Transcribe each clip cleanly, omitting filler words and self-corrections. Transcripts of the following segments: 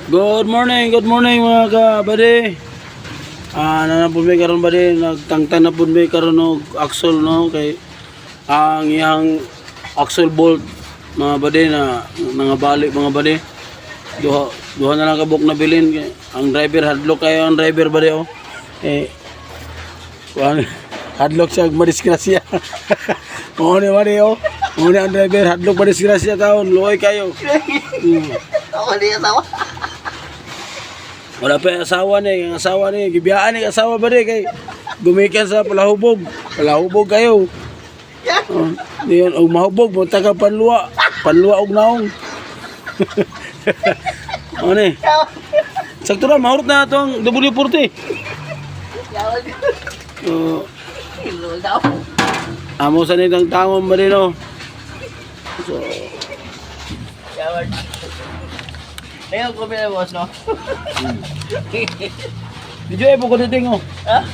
Good morning mga kabady. Nanapod may karon badi, nagtangtan na pud may karon og axle no kay ang iyang axle bolt mga badi na nangabali mga badi. Duha na lang kabuk na bilin kay ang driver hadlock kayo ang driver badi oh. Kuan hadlock siya madisgrasya. Mo ni badi oh. Mo ni ang driver hadlock madisgrasya taon luoy kayo. Ako di asawa. Wala pa yung asawa ni, ang asawa ni, gibiyaan ni asawa ba rin kay gumikan sa palahubog kayo. Diyan, og mahubog, punta ka panluwa og naong. Ano ni? Sakto na, mahurot na ito ang W40. Amo sa nitang tangom ba rin o? So, Ayaw ko pala boss, no? di jo po ko diting oh. Ha?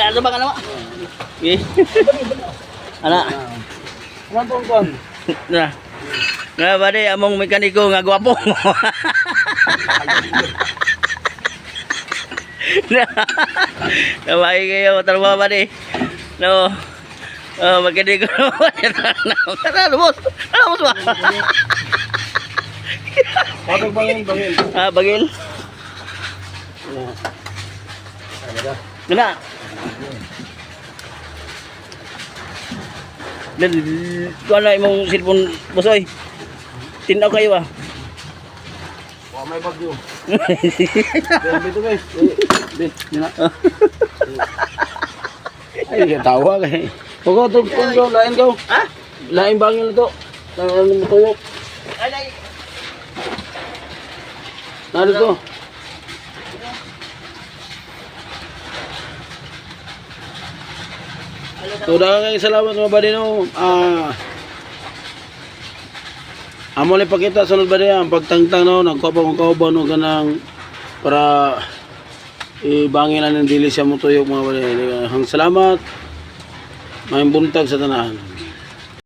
Ano ba ka naman? Ana. Ano tong kon? Na. Nga ba di among mekaniko nga gwapo mo. Kamay kayo trabaho ba di? No. Mekaniko. Ano boss? Ano boss ba? Patag bangil. Bagil. Gana. Kuha na imong cellphone, bosoy. Tinaw kayo ah. Wa may bagyo. Dito guys. Dina. Ay, tawa kay. Pagod ko lain ko. Ha? Lain bangil to. Ano mo tuyok? Ay. Narito. So daghang salamat mga badi no. Amo ni pakita sunod badi ang pagtangtang no nagkuha pa kong kauban no ganang para ibanginan ng dili siya mo tuyok mga badi. Ang salamat. May buntag sa tanan.